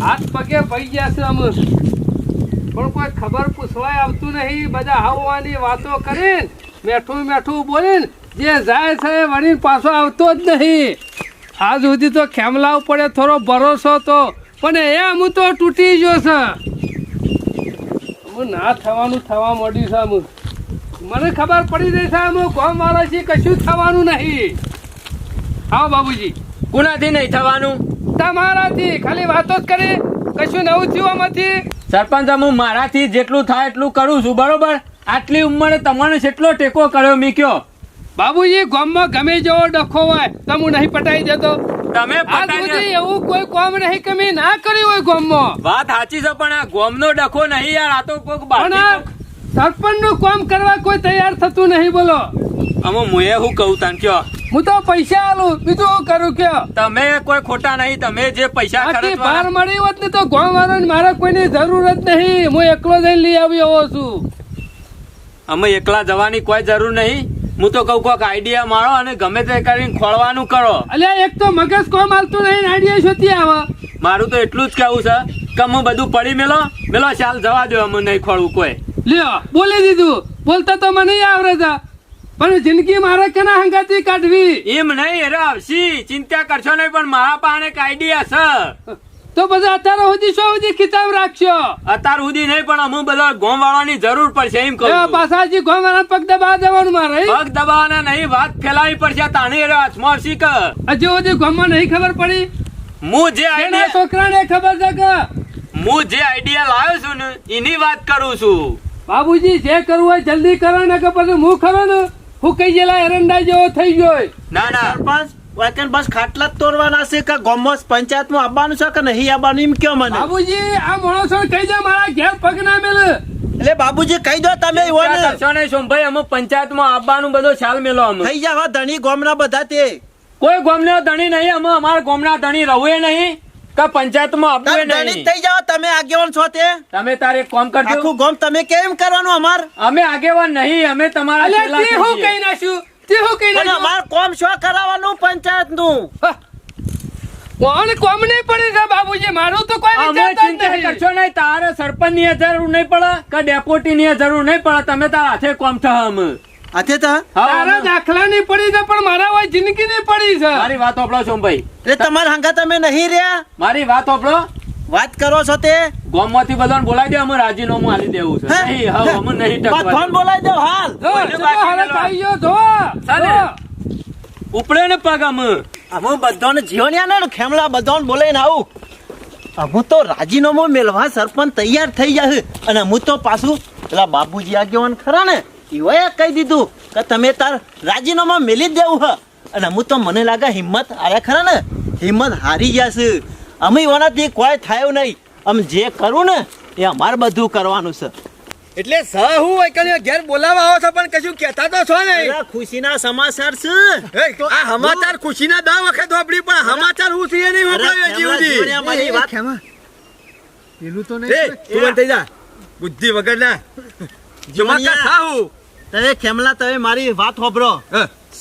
હાથ પગે પડી ગયા છે અમે, પણ કોઈ ખબર પૂછવાય આવતું નહીં. બધા આવવાની વાતો કરીને મેઠું મેઠું બોલીને જે જાય છે એ વળીને પાછો આવતો જ નહીં. આજ સુધી તો ખેમલા પડે થોડો ભરોસો તો, પણ એ અમુક તો તૂટી ગયો છે. હું ના થવાનું થવા માંડ્યું છે અમુક. મને ખબર પડી રહી છે અમુક ગામ વાળા છે કશું થવાનું નહીં. હા બાબુજી, કોનાથી નહીં થવાનું? તમારાથી. ખાલી વાતો જ કરી, કશું નવું થયું આમાંથી? સરપંચ હું મારાથી જેટલું થાય એટલું કરું છું, બરોબર? આટલી ઉંમરે તમને કેટલો ટેકો કર્યો મી કયો? બાબુજી, ગામમાં ગમે જેવો ડખો હોય તો હું નહીં પટાઈ દેતો. તમે આજ સુધી એવું કોઈ કામ નહીં કે મેં ના કર્યું હોય ગામમાં. વાત સાચી છે, પણ આ ગામનો ડખો નહીં યાર. આ તો કોઈક પણ આ સરપંચનું કામ કરવા કોઈ તૈયાર થતું નહીં. બોલો અમે મુએ હું કહું તને કયો? હું તો પૈસા આલું, બીજું હું કરું કયો? તમે કોઈ ખોટા નહીં. તમે જે પૈસા આથી ખર્ચવા બહાર મળી હોત ને તો ગામ વાળાને મારે કોઈની જરૂર જ નહીં. હું એકલો જઈને લઈ આવ્યો છું. અમે એકલા જવાની કોઈ જરૂર નહીં. હું તો કહું કોઈક આઈડિયા મારો અને ગમે તે કરીને ખોળવાનું કરો. અલ્યા એક તો મગજ કોમ હાલતું નહીં, આઈડિયા શોધી આવે. મારું તો એટલું જ કેવું છે કે હું બધું પડી મેલો ચાલ જવા દો. અમે નહીં ખોળવું કોઈ. લ્યો બોલી દીધું. બોલતા તો મને આવડે છે, પણ જિંદગી મારે કેના હંગાતી કાઢવી? એમ નહીં અરે આવશી, ચિંતા કરશો નહીં. પણ મારા પાસે એક આઈડિયા છે. તો બધા અત્યારે સુધી શું સુધી ખિતાબ રાખશો? અત્યાર સુધી નહીં, પણ અમુક બધા ગોમ વાળાની જરૂર પડશે એમ કહું. પાછાજી ગોમ વાળા પગ દબા દેવાનું મારે. પગ દબાવવાના નહીં, વાત ફેલાવી પડશે. તાણી અરે હાથમાં આવશી કે હજુ સુધી ગામમાં નહીં ખબર પડી? હું જે આઈડિયા છોકરાને ખબર છે કે હું જે આઈડિયા લાવ્યો છું ને એની વાત કરું છું. બાબુજી જે કરવું હોય જલ્દી કરો ને, કે પછી હું ખરો ને હું કઈ ગયેલા એરંડા જેવો થઈ ગયો. ના ના સરપંચ વાકન બસ ખાટલા જ તોડવાના છે કે ગામમાં પંચાયતમાં આવવાનું છે કે નહીં આવવાનું એમ કયો મને? બાબુજી આ માણસો કહી દે મારા ઘેર પગ ના મેલે. એટલે બાબુજી કહી દો તમે કરશો નહીં સોમભાઈ. અમે પંચાયતમાં આવવાનું બધો ખ્યાલ મેલો. અમે થઈ જાવ ધણી ગામના બધા તે કોઈ ગામનો ધણી નહીં. અમે અમારા ગામના ધણી રહુએ નહીં કે પંચાયતમાં આવવું ધણી નહીં. થઈ જાવ તમે આગેવાન છો તે. તમે તારે એક કામ કરજો. આખું ગામ તમે કેમ કરવાનું? અમાર અમે આગેવાન નહીં. અમે તમારા અલ્યા છેલ્લા તે હું થઈએ. કહી નાખ્યું, તે હું કહી પણ નાખ્યું. અમાર કોમ શું કરાવવાનું પંચાયત નું? કોણ કોમ નહીં પડી છે બાબુજી? મારું તો કોઈ અમે વિચારતા જ ચિંતા નહીં. કરશો નહીં. તારે સરપંચ ની જરૂર નહીં પડે કે ડેપોટી ની જરૂર નહીં પડે. તમે તારા હાથે કોમ થા. અમે હાથે તા તારા દાખલા ની પડી છે, પણ મારા હોય જિંદગી ની પડી છે. મારી વાત સાંભળો સોમભાઈ. એટલે તમારા હંગા તમે નહીં રહ્યા. મારી વાત સાંભળો. વાત કરો છો તે ગામમાંથી બધાને બોલાવી દે. અમે રાજીનામું આલી દેવું છે. હે? નહીં હવે અમે નહીં ટકવા ફોન બોલાવી દો હાલ. જો, ચલો હાલત આવી ગયો, જો. ચાલે. ઉપડે ને પગ અમે. હું બધાને જીવણ્યા ને ખેમલા બધાને બોલાઈને આવું. હું તો રાજીનામું મેળવા સરપંચ તૈયાર થઈ જશે. અને હું તો પાછું પેલા બાબુજી આગેવાન ખરા ને એવાએ કહી દીધું કે તમે તાર રાજીનામું મેલી જ દેવું હ. અને હું તો મને લાગે હિંમત આયા ખરા ને હિંમત હારી જશે. અમે એનાથી કોઈ થયું નહીં. અમે જે કરું ને એ અમારે બધું કરવાનું છે. એટલે સ હું હોય ઘેર બોલાવા આવો છો પણ કશું કહેતા તો છો ને. અરે ખુશીના સમાચાર છે. આ સમાચાર ખુશીના 10 વખત વાપરી પણ સમાચાર હું છે નહીં વાપર્યો જીવજી. મારી વાત પેલું તો નહીં. તું બંધ થઈ જા બુદ્ધિ વગરના. જમાકા થાઉ તમે ખેમલા તમે મારી વાત હોબરો.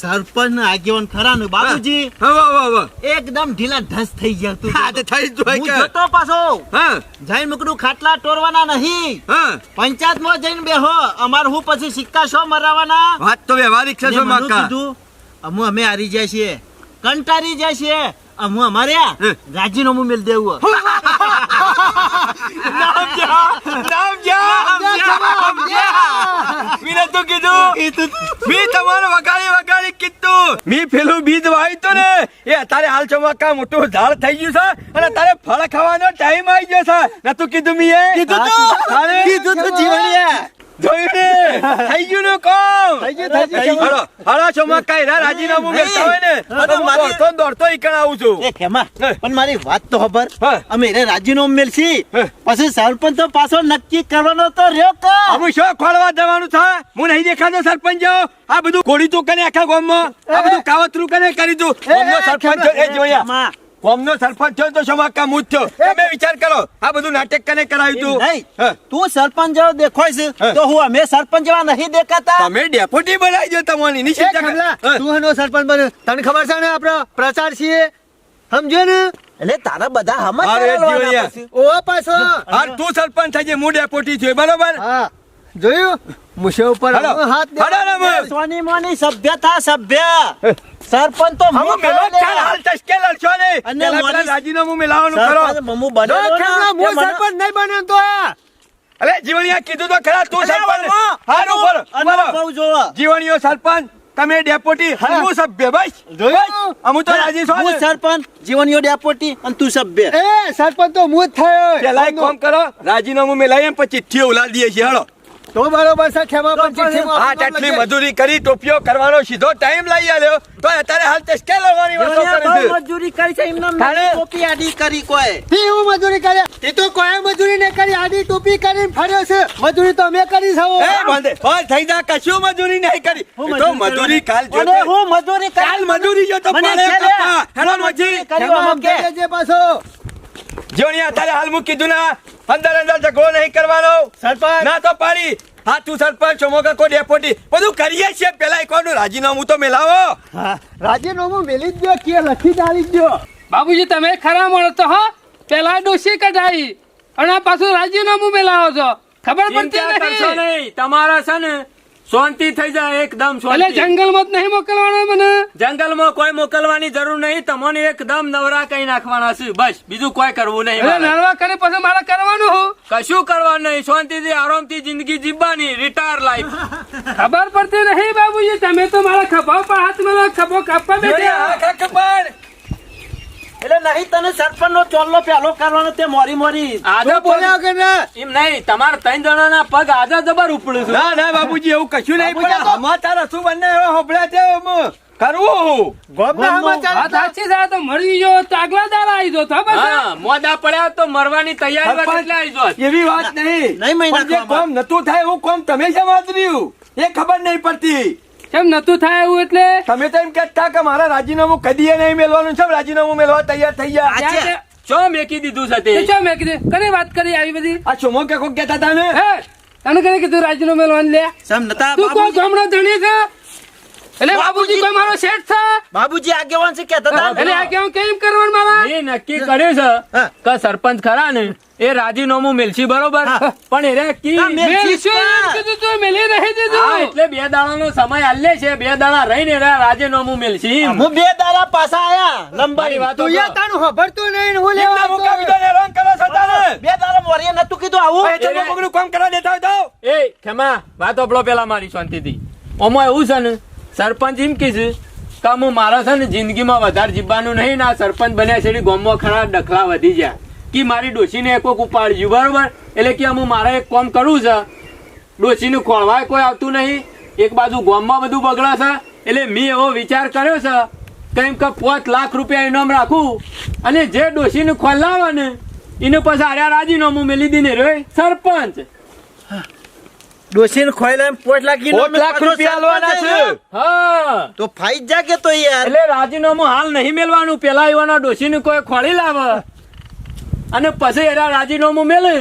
સરપંચ ને આગેવાન ખરા ને બાબુજી હવે એકદમ ઢીલા ઢસ થઈ ગયા તું. હા તે થઈ જ હું હોય કે જતો પાછો હા જઈને મુકડું ખાટલા તોડવાના નહીં. હા પંચાયત માં જઈને બેહો. અમાર હું પછી સિક્કા શો મરાવાના? વાત તો વ્યવહારિક છે ને મને જમાકા. કીધું અમે હારી જાય છીએ, કંટારી જાય છીએ. અમારે રાજીનામું મેલ દેવું. મીને તો કીધું મી તમારે વગાડી કીધું મી પેલું બીજ વાવ્યું તો ને એ અત્યારે હાલ ચમકા મોટું ઝાડ થઈ ગયું છે અને તારે ફળ ખાવાનો ટાઈમ આવી ગયો છે. નતું કીધું મી એ કીધું તું જીવણિયા. જોયું ને થઈ ગયું ને કામ થઈ ગયું. હળો ચમકા એના રાજીનામું મેળતા હોય ને તો હું દોડતો ઈકણ આવું છું. એ ખેમા પણ મારી વાત તો ખબર. હા. અમે એને રાજીનામું મેલશી પછી સરપંચ તો પાછો નક્કી કરવાનો તો રહ્યો કે અમે શું ખોળવા જવાનું છે? હું નહીં દેખાતો સરપંચ જાઓ. આ બધું કોડી તું કને આખા ગામમાં આ બધું કાવતરું કને કરી તું. ગામનો સરપંચ એ જોયા ખેમા, ગામનો સરપંચ થયો તો શોભા કામ જ થયો. તમે વિચાર કરો આ બધું નાટક કને કરાવ્યું તું? નહીં. હા. તું સરપંચ જેવો દેખાય છે હા. તો હું અમે સરપંચ જેવા નહીં દેખાતા. તમે ડેપ્યુટી બનાવી દો તમારી નિશ્ચિત તું એનો સરપંચ બને તને ખબર છે ને આપણો પ્રચાર છીએ સમજ્યો ને એટલે તારા બધા હમજ અરે ચાલવાના જીવણિયા. પછી. ઓ પાછો હાર તું સરપંચ થઈ હું ડેપોટી છું બરોબર હા જોયું મુશે ઉપર હાલો. હાથ દે. હાલો ને મત. સોની મોની સભ્યતા સભ્ય સરપંચ તો હમુ હું મેલો કરે ચાલ લે. હાલ ચસકે લડશો ને અને પેલા મારી- રાજીનામું મેલાવાનું કરો સરપંચ મમ્મુ બનેલો જો ને, ખેમલા, તે હું મને- સરપંચ નહીં બન્યો તો આ. અરે જીવણિયા કીધું તો ખરા તું અરે સરપંચ વર્મા, હારું બોલો અનુભવ જોવો. જીવણીઓ સરપંચ તમે ડેપોટી હું સભ્ય બસ જોયું? અમુ તો રાજી છો હું ને સરપંચ જીવનીઓ ડેપોટી અને તું સભ્ય એ સરપંચ તો હું જ થયો પેલા એક કામ કરો રાજીનામું મેલાય એમ પછી ચિઠ્ઠી ઉલાડી દઈએ છીએ હાલો તો બરોબર છે ખેમા પણ ચિઠ્ઠીમાં આ આપણું નામ આટલી લખે. મજૂરી કરી ટોપીઓ કરવાનો સીધો ટાઈમ લઈ આલ્યો તો અત્યારે હાલ ચસકે લડવાની વાતો જીવણીયા કરે બહુ છે મજૂરી કરી છે એમને તારે? ટોપી આડી કરી કોઈ થી હું મજૂરી કર્યા તે તો કોઈ મજૂરી નહીં કરી આડી ટોપી કરીને ફર્યો છે મજૂરી તો મેં કરી છે હો. એ બંધે બસ થઈ જા કશું મજૂરી નહીં કરી હું એ તો મજૂરી કાલ અને જોતે હું મજૂરી કરી- કાલ મજૂરી જો તો મને પડે છેલ્લે કપ્પા. હેલો મજી કરી ખેમા અમુક કે. સમજાઈ જજે પાછો જીવણી અત્યારે હાલ મુક કીધું ના અંદર ઝઘડો નહીં કરવાનો સરપંચ ના તો પાડી હા તું સરપંચ ચોમોકા કો ડેપોટી બધું કરીએ છીએ પેલા એક નું રાજીનામું તો મેલાવો હા રાજીનામું મેલી જ દો કે લખી જ આલી જ દો બાબુજી તમે ખરા મળો તો હા પેલા ડોશી કઢાઈ અને આ પાછું રાજીનામું મેલાવો છો ખબર પડતી ચિંતા કરશો નથી નહીં તમારા છે ને શાંતિ થઈ જાય એકદમ એટલે શાંતિ જંગલમાં જ નહીં મોકલવાનો મને જંગલમાં કોઈ મોકલવાની જરૂર નહીં તમને એકદમ નવરા કઈ નાખવાના છે બસ બીજું કોઈ કરવું નહીં એટલે મારે. નરવા કરે પછી મારે કરવાનું હું કશું કરવાનું નહીં શાંતિથી આરામથી જિંદગી જીવવાની રિટાયર લાઈફ ખબર પડતી નહીં બાબુજી તમે તો મારા ખભા પર હાથ મેલો ખભો કાપવા બેઠા એટલે નહીં તને સરપંચ નો ચોલ્લો પેલો કરવાનો તે મોરી મોરી આજે બોલ્યા વગર ના. એમ નહીં તમારા ત્રણ જણાના પગ આજે જબર ઉપડું છું ના ના બાબુજી એવું કશું નહીં બાબુજી પણ સમાચાર શું બંને એવા હોભળ્યા છે એમ કરવું ગોમના સમાચાર વાત સાચી છે આ તો મરી ગયો તો આગલા દાડા આવી જો તો બસ હા મોડા પડ્યા તો મરવાની તૈયારી સરપંચ, એટલે આવી જોત. એવી વાત નહીં નહીં મહિના પણ જે ખાવામાં. કોમ નતું થાય એવું કોમ તમે સમાજર્યું એ ખબર નહીં પડતી કેમ નતું થાય એવું એટલે તમે તો એમ કહેતા કે મારા રાજીનામું કદીએ નહીં મેળવાનું છે રાજીનામું મેળવા તૈયાર થઈ ગયા આ છે. શું મેકી દીધું છે તે તે શું મેં કીધું કને વાત કરી આવી બધી આ ચોમો કે કોક કહેતા હતા ને હે તને કને કીધું રાજીનામું મેલવાનું લે સમ નતા તું કોઈ બાબુજી- ગામડો ધણી છે એટલે બાબુજી કોઈ મારો શેઠ છે બાબુજી આગેવાન છે કેતા હતા એટલે આ કેમ કેમ કરવાનું મારા એ નક્કી કર્યું છે હા. કે સરપંચ ખરા ને એ રાજીનામું મેલશી બરોબર હા. પણ એને કી હા, મેલ- મેલશું એમ કીધું તું મેલી નહીં હા, દીધું એટલે 2 દાડાનો સમય આલે છે 2 દાડા રહીને એને રાજીનામું મેલશી એમ. હું 2 દાડા પાછા આયા મારી લંબાઈ વાતો તું કહો. યા તારું ખબરતું નહીં ને હું એમના લેવા મુકા આવતો. બીજાને હેરાન કરો છો તારે 2 દાડા મોરીએ નતું કીધું આવું એ ચોમો કોકનું કામ કરવા દેતા હોય તો એ ખેમા વાત ઓપડો પેલા મારી શાંતિથી ઓમાં એવું છે ને સરપંચ એમ કીધું કે હું મારા છે ને જિંદગીમાં વધારે જીવવાનું નહીં ના સરપંચ બન્યા છે ગામમાં ખરા ડખલા વધી ગયા કે મારી ડોશીને એક કોક ઉપાડ્યું બરોબર એટલે કે હું મારે એક કામ કરવું છે ડોશીનું ખોળવાય કોઈ આવતું નહીં એક બાજુ ગામમાં બધું બગડે છે એટલે મેં એવો વિચાર કર્યો છે કેમ કે 5 લાખ રૂપિયા ઇનામ રાખું અને જે ડોશીનું ખોલાવે ને એને પછી આર્યા રાજીનામું મેલી દીને રે સરપંચ ડોસીને ખોઈલા એમ 5 લાખ 5 લાખ રૂપિયા આલવાના છે હા તો ફાઈ જા કે તો યાર એટલે રાજીનામું હાલ નહીં મેલવાનું પેલા એવાના ડોશીને કોઈ ખોળી લાવે અને પછી એના રાજીનામું મેલે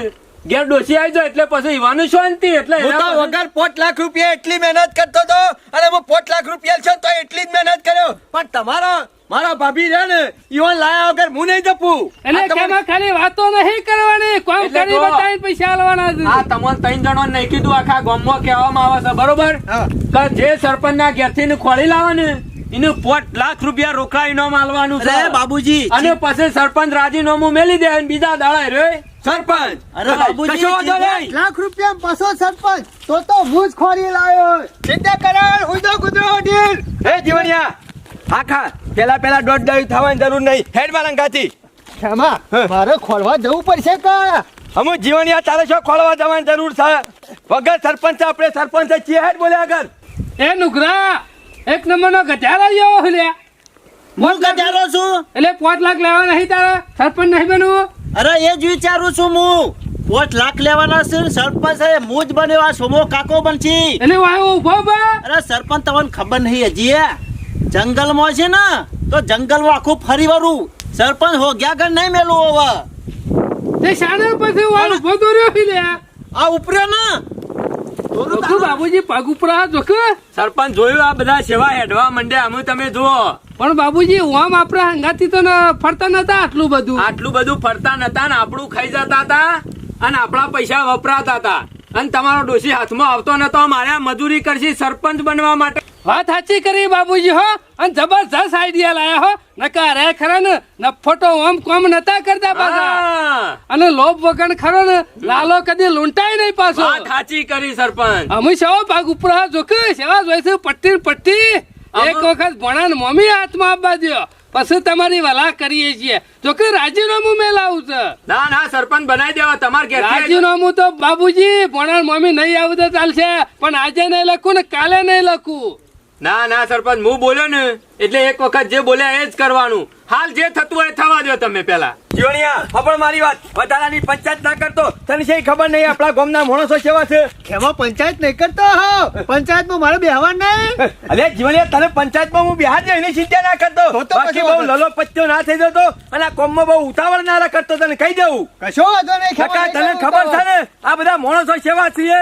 ઘેર ડોશી આવી જાય એટલે પછી ઈવાનું શાંતિ એટલે હું એના તો પછી- વગર 5 લાખ રૂપિયા એટલી મહેનત કરતો હતો અને હું 5 લાખ રૂપિયા છે તો એટલી જ મહેનત કર્યો પણ તમારા મારા ભાભી છે ને ઈવન લાયા વગર હું નહીં જપું એટલે કેમાં ખાલી વાતો નહીં કરવાની કોમ એટલે કરી તો- બતાવીને પૈસા આલવાના છે આ તમને 3 જણો નહીં કીધું આખા ગામમાં કહેવામાં આવે છે બરોબર કે જે સરપંચના ઘેરથી ને ખોળી લાવે ને એને 5 લાખ રૂપિયા રોકડા ઇનામ આલવાનું છે અરે બાબુજી અને પછી સરપંચ રાજીનામું મેલી દે અને બીજા દાડા રે સરપંચ અરે બાબુજી કશો વાંધો ચિંતા- નહીં. લાખ રૂપિયા બસો સરપંચ તો હું જ ખોરી લાવ્યો ચિંતા કરાવ હું તો કૂતરો ઉડીન. હે જીવણિયા આખા પેલા દોઢ દાડી થવાની જરૂર નહીં હેડ માલંગાથી ખેમા મારે ખોલવા જવું પડશે કા અમુ જીવણિયા તારે શું ખોલવા જવાની જરૂર છે વગર સરપંચ આપણે સરપંચ જ છીએ હેડ બોલે આગળ એ નુકરા એક નંબરનો ગજારા જેવો છે લ્યા. હું ગજારો છું એટલે 5 લાખ લેવા નહીં તારા સરપંચ નહીં બનવું અરે એ જ વિચારું છું હું 5 લાખ લેવાના છે ને સરપંચ છે હું જ બન્યો આ સોમો કાકો બનશી એટલે વાયો ઉભો બા અરે સરપંચ તમને ખબર નહીં હજી જંગલમાં છે ને તો જંગલમાં આખું ફરી વળું સરપંચ હો ગયા ગણ નહીં મેલું હવે તે શાને પછી વાળ ઉભો તો રહ્યો છે લ્યા. આ ઉપર્યો ને જોખું બાબુજી પગ ઉપર આ જોખું સરપંચ જોયું આ બધા સેવા હેડવા માંડ્યા અમે તમે જુઓ પણ બાબુજી ઓમ આપણા હંગાથી તો ફરતા નતા આટલું બધું ફરતા નતા ને આપણું ખાઈ જતા હતા અને આપણા પૈસા વપરાતા હતા અને તમારો ડોશી હાથમાં આવતો નતો. મારે આ મજૂરી કરશી સરપંચ બનવા માટે. વાત સાચી કરી બાબુજી હો, અને જબરજસ્ત આઈડિયા લાયા હો. નકા રે ખરા ને નફોટો ઓમ કોમ નતા કરતા પાછા. હા, અને લોભ વગર ખરો ને લાલો કદી લૂંટાય નહીં પાછો. વાત સાચી કરી સરપંચ. અમે સેવા ભાગ ઉપર જોકે સેવા જોઈશે પટ્ટી ને પટ્ટી. એક વખત ભણા ને મમ્મી હાથમાં આપવા દો, પછી તમારી વલા કરીએ છીએ. જોકે રાજીનામું મેલાવું છે. ના ના સરપંચ બનાવી દેવા તમારે ઘેર. રાજીનામું તો બાબુજી ભણા મમ્મી નહીં આવું તો ચાલશે, પણ આજે નહીં લખું ને કાલે નહીં લખું. ના ના સરપંચ હું બોલ્યો ને એટલે એક વખત જે બોલ્યા એ જ કરવાનું. હાલ જે થતું હોય થવા દો તમે પેલા. જીવણિયા ખબર મારી વાત, વધારાની પંચાયત ના કરતો. તને છે ખબર નહીં આપણા ગામના માણસો કેવા છે. એમાં પંચાયત નહીં કરતો હો, પંચાયતમાં મારે બેહવાનું નહીં. અરે જીવણિયા તને પંચાયતમાં હું બિહાર જાય એની ચિંતા ના કરતો. તો બાકી કશો બહુ લલો પચ્ચો ના થઈ જતો અને આ કોમમાં બહુ ઉતાવળ ના કરતો. તને કહી દઉં કશો વાંધો નહીં. કાકા તને ખબર છે ને આ બધા માણસો કેવા છીએ.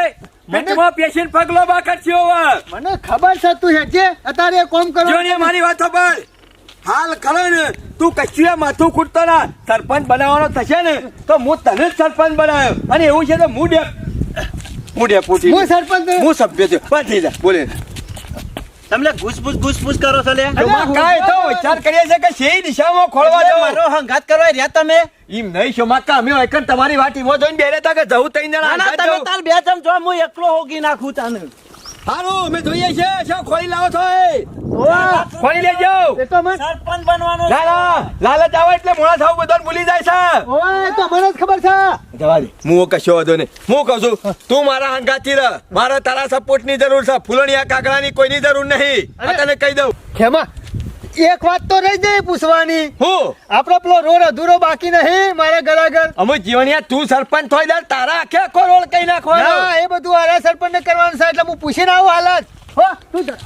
પેટમાં પેશન્ટ પગલો બાકર છે હવે. મને ખબર છે તું હેજે અત્યારે કોમ કરો. જીવણિયા મારી વાત સાંભળ. હાલ ખરો ને તું કશું માથું ખૂટતો ના. સરપંચ બનાવવાનો થશે ને તો હું તને જ સરપંચ બનાવ્યો. અને એવું છે તો હું ડેપ્યુટી, હું સરપંચ હું સભ્ય છું. બસ થઈ જા બોલે. તમને ઘૂસપૂસ કરો છો લે? એમાં કાંઈ તો વિચાર કરીએ છે કે શેરી દિશામાં ખોળવા એટલે જવું. મારો હંગાત કરવા રહ્યા તમે. એમ નહીં શોમાકા, અમે એકન તમારી વાત ઈમો જોઈને બેરે તા કે જવું તઈ જણા ના, ના, હંગાત તમે જવું. તાર બે ચમ છો, હું એકલો હોગી નાખું તાને. હારું અમે જોઈએ છે શું ખોલી લાવો છો એ? ઓવા, ખોલી લેજો. એ તો મને સરપંચ બનવાનો ના ના લાલચ આવે એટલે મોડા થાવ બધાને ભૂલી જાય છે. ઓવા, એ તો મને જ ખબર છે. જવા દે, હું કશો વાંધો નહીં. હું કહું છું તું મારા હંગાથી રહ. મારે તારા સપોર્ટ ની જરૂર છે. ફૂલણિયા કાકડાની કોઈની જરૂર નહીં. આ તને કહી દઉં. ખેમા એક વાત તો રહી જાય પૂછવાની. હું આપણો પેલો રોડ અધૂરો બાકી નહીં મારા ઘરાઘર. અમે જીવણિયા તું સરપંચ થોઈ દે તારા આખે આખો રોડ કઈ નાખવાનો. ના, એ બધું આરા સરપંચ ને કરવાનું છે એટલે હું પૂછીને આવું હાલત. હો તું જા.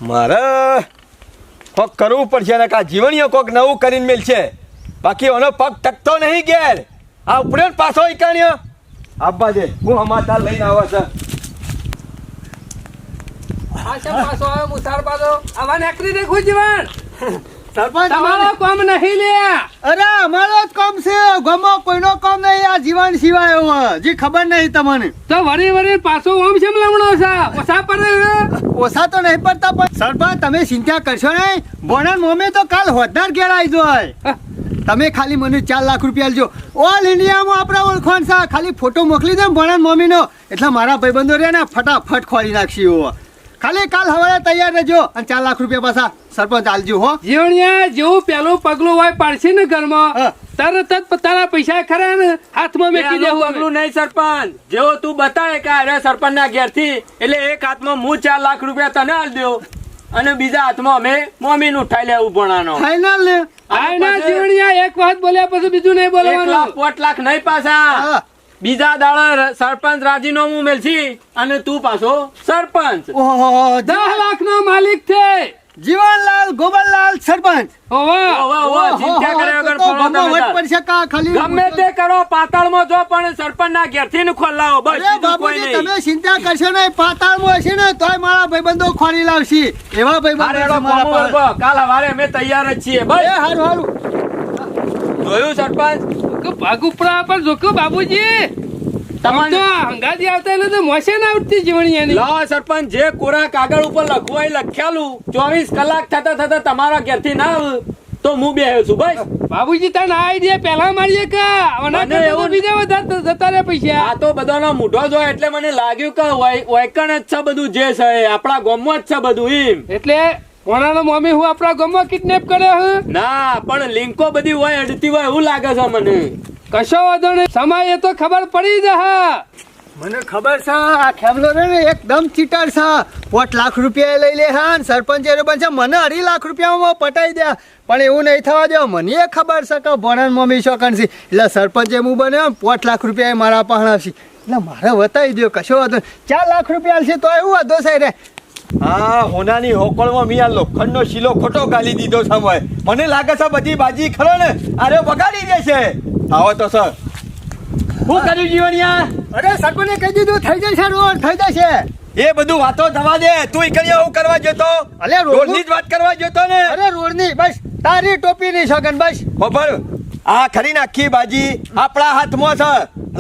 મારે કોક કરવું પડશે ને કા જીવણીઓ કોક નવું કરીને મેલશે. બાકી ઓનો પગ ટકતો નહીં ઘેર. આ ઉપડ્યો ને પાછો ઈકાણ્યો આપવા દે. હું હમાતા લઈને આવે છે. પાછો આવ્યો મુસાર પાછો આવા નાકરી દેખું જીવન. સરપંચ તમારો કામ નહીં લે. અરે અમારો જ કામ છે. ગમો કોઈનો કામ નહીં. આ જીવન સિવાય હવે જે ખબર નહીં તમને. તો વળી પાછો ઓમ છે લમણો છે ઓછા પર. ઓછા તો નહીં પડતા પણ સરપંચ તમે ચિંતા કરશો નહીં. બોણન મોમે તો કાલ હોદ્દાર ઘેરાઈ જાય. તમે ખાલી મને 4 લાખ રૂપિયા આલજો. ઓલ ઇન્ડિયામાં આપણા ઓળખાણ છે. ખાલી ફોટો મોકલી દે બોણન મોમીનો એટલે મારા ભાઈબંધો રે ને ફટાફટ ખોરી નાખશી. એવો ખાલી કાલ સવારે તૈયાર રહેજો અને 4 લાખ રૂપિયા પાછા સરપંચ આલજો. હો જીવણિયા જેવું પેલું પગલું હોય પાડશે ને ઘરમાં હા. તરત જ તારા પૈસા ખરા ને હાથમાં મેકી પેલું દેવું પગલું નહીં સરપંચ. જેવો તું બતાવે કે અરે સરપંચ ના ઘેર થી એટલે એક હાથમાં હું 4 લાખ રૂપિયા તને આલ દઉં અને બીજા હાથમાં અમે મમ્મી નું ઉઠાઈ લેવું ભણાનો. ફાઈનલ ને આ ના જીવણિયા એક વાત બોલ્યા પછી બીજું નહીં 1 લાખ બોલવાનું. 5 લાખ નહીં પાછા. હા. બીજા દાડા સરપંચ રાજીનામું મેલછી અને તું પાછો સરપંચ. ઓહો 10 લાખ નો માલિક છે. જીવનલાલ ગોબરલાલ સરપંચ. હોવા ઓવા, ચિંતા કર્યા વગર તો ફરો ગમો તમે વટ તાર. પડશે કા ખાલી ગમે તે કરો પાતાળમાં જો પણ સરપંચ ના ઘેર થી ને ખોલાવો બસ. અરે બીજું કોઈ બાબુજી નહીં. તમે ચિંતા કરશો નહીં. પાતાળમાં હશે ને તોય મારા ભાઈબંધો ખોરી લાવશે. એવા ભાઈબંધો હારે છે એનો મારા કોમો પાસે. વર્ગો. કાલ સવારે અમે તૈયાર જ છીએ એ બસ. હારું હારું. જોયું સરપંચ ભાગ ઉપરા પર જોકો બાબુજી તમારે તો હંગાજી આવતા એટલે તો મોસે ના આવતી જીવણિયાની. લાવો સરપંચ જે કોરા કાગળ ઉપર લખવું હોય એ લખ્યાલું 24 કલાક થતા થતા તમારા ઘેરથી ના આવે તો હું બેહ્યો છું બસ. બાબુજી તને આ આઈડિયા પહેલા મારીએ કે આના મને કરતા તો એવું- બીજા વધારે જતા રહે પૈસા. આ તો બધાનો મૂઢો જ હોય એટલે મને લાગ્યું કે વૈકણ જ છે બધું જે છે એ આપણા ગામમાં જ છે બધું એમ. એટલે કોનાનો મમ્મી હું આપણા ગામમાં કિડનેપ કર્યો હું. ના પણ લિંકો બધી હોય અડતી હોય એવું લાગે છે મને. કશો વાંધો નહીં. સમય એ તો ખબર પડી જશે. મને ખબર છે આ ખેમલો રે ને એકદમ ચીટર છે. 5 લાખ રૂપિયા લઈ લે હા ને સરપંચ એ બનશે મને 2.5 લાખ રૂપિયામાં પટાઈ દે. પણ એવું નહીં થવા દે. મને એ ખબર છે કે ભણન મમ્મી શોકન છે એટલે સરપંચ એમ બને 5 લાખ રૂપિયા એ મારા પાસે આવશે એટલે મારે બતાવી દો. કશો વાંધો નહીં. 4 લાખ રૂપિયા આલશે તો એવું વાંધો છે રે. હા હોનાની હોકળમાં મિયા લોખંડનો શીલો ખોટો ગાલી દીધો સમય. મને લાગે છે બધી બાજી ખરો ને અરે બગાડી દેશે. આવો તો સર શું કર્યું જીવણિયા? અરે સરપંચે કહી દીધું થઈ જશે રોડ થઈ જશે. એ બધું વાતો થવા દે. તું ઈકડીએ હું કરવા જતો? અલે રોડની જ વાત કરવા જતો ને? અરે રોડની બસ તારી ટોપીની છગન બસ. ખબર આ ખરી આખી બાજી આપણા હાથમાં છે.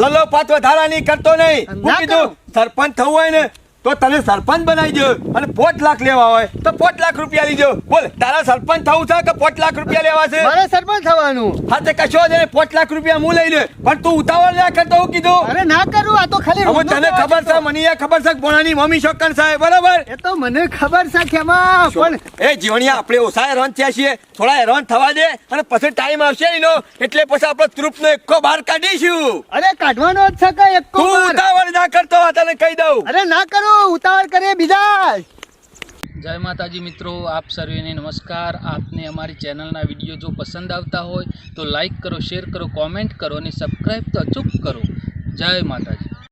લલો પાત વધારાની કરતો નહીં. હું ના કીધું કરું. સરપંચ થવું હોય ને તો તને સરપંચ બનાવી દો અને 5 લાખ લેવા હોય તો 5 લાખ રૂપિયા લીધો. બોલ તારા સરપંચ થવું છે કે 5 લાખ રૂપિયા લેવા છે? મારે સરપંચ થવાનું. હા તે કશો જ નહીં, 5 લાખ રૂપિયા હું લઈ લે. પણ તું ઉતાવળ ના કરતો. હું કીધું અરે ના કરું, આ તો ખાલી હવે રોડનો તને જ ખબર છે, વાત મને એ ખબર છે કે ભોણાની મમ્મી શોકન સાહેબ બરાબર. એ તો મને ખબર છે કે એમાં પણ એ જીવણિયા આપણે ઓછા હેરાન થયા છીએ, થોડા હેરાન થવા દે અને પછી ટાઈમ આવશે એનો એટલે પછી આપણે ત્રુપનો એકો બહાર કાઢીશું. અરે કાઢવાનો જ છે કે એક તું ઉતાવળ ના કરતો, આ તને કહી દઉં. અરે ના કરું, ઉતાવળ કરે બીજા. જય માતાજી મિત્રો, આપ સર્વેને નમસ્કાર. આપને અમારી ચેનલના વિડીયો જો પસંદ આવતા હોય તો લાઈક કરો, શેર કરો, કોમેન્ટ કરો અને સબસ્ક્રાઈબ તો અચૂક કરો. જય માતાજી.